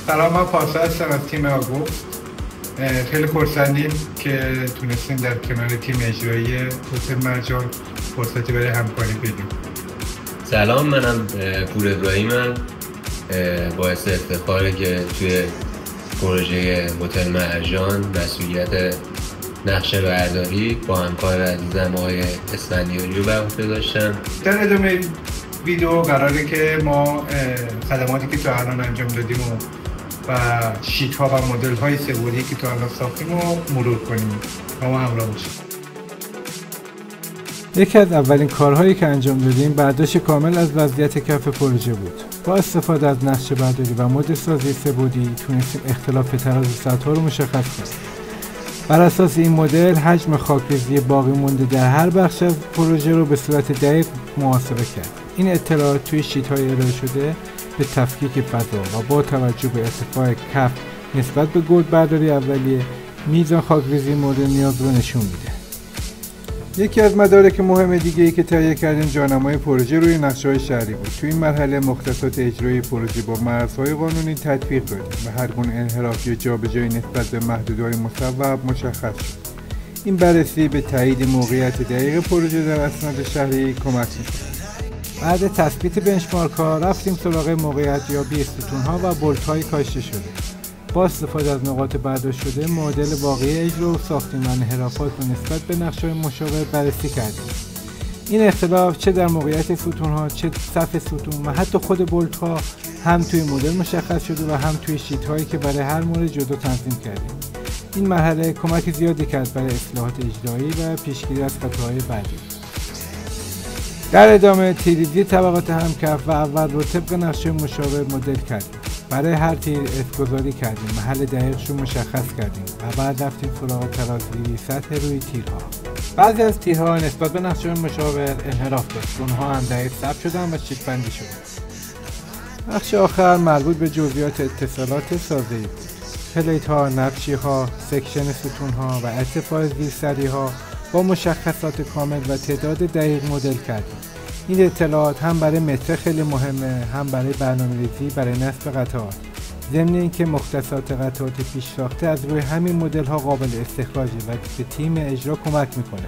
سلام، من پارسا هستم از تیم آگو. خیلی خرسندیم که تونستیم در کنار تیم اجرایی هتل مرجان فرصتی برای همکاری بگیریم. سلام، منم پور ابراهیمم. باعث افتخاره که توی پروژه هتل مرجان مسئولیت نقشه برداری با همکار عزیزم آقای اسفندیاری رو بر عهده داشتم. در ادامه ویدیو قراره که ما خدماتی که تا الان انجام دادیم و شیت ها و مدل های سئولی که تا الان ساختیم رو مرور کنیم و ما همراه باشیم. یکی از اولین کارهایی که انجام دادیم برداشت کامل از وضعیت کف پروژه بود. با استفاده از نقشه برداری و مدل سازی سه‌بعدی تونستیم اختلاف تراز سطح‌ها رو مشخص کنیم. بر اساس این مدل حجم خاکریزی باقی مونده در هر بخش از پروژه رو به صورت دقیق محاسبه کرد. این اطلاعات توی شیت‌های ارائه شده به تفکیک فضا و با توجه به ارتفاع کف نسبت به گود برداری اولیه میزان خاکریزی مورد نیاز رو نشون میده. یکی از مدارک مهم دیگه‌ای که تهیه کردیم جانمای پروژه روی نقشه‌های شهری بود. توی این مرحله مختصات اجرایی پروژه با مرزهای قانونی تطبیق دادیم و هر گونه انحراف یا جابجایی نسبت به محدودهای مصوب مشخص شد. این بررسی به تایید موقعیت دقیق پروژه در اسناد شهری کمک می‌کند. بعد تثبیت بنچمارک‌ها رفتیم سراغ موقعیت یابی ستون‌ها و بولت‌های کاشته شده. با استفاده از نقاط برداشت شده مدل واقعی اجرا و ساختیم و انحرافات رو نسبت به نقشه‌های مشابه بررسی کردیم. این اختلاف چه در موقعیت ستون‌ها، چه صف ستون و حتی خود بولت‌ها هم توی مدل مشخص شده و هم توی شیت‌هایی که برای هر مورد جدا تنظیم کردیم. این مرحله کمک زیادی کرد برای اصلاحات اجرایی و پیشگیری از خطاهای بعدی. در ادامه تیریزی طبقات همکف و اول رو طبق نقشه مشابه مدل کردیم. برای هر تیر اسمگذاری کردیم، محل دقیقش رو مشخص کردیم و بعد رفتیم سراغ ترازی سطح روی تیرها. بعضی از تیرها نسبت به نقشه مشابه انحراف داشت، اونها هم دقیق ثبت شدن و شیت بندی شدن. بخش آخر مربوط به جزئیات اتصالات سازه‌ای بود. پلیت ها، نبشی ها، سکشن ستون ها و ارتفاع زیرسری ها با مشخصات کامل و تعداد دقیق مدل کردیم. این اطلاعات هم برای متر خیلی مهمه، هم برای برنامه‌ریزی برای نصب قطعات. ضمن اینکه مختصات قطعات پیش ساخته از روی همین مدل ها قابل استخراجه و به تیم اجرا کمک میکنه.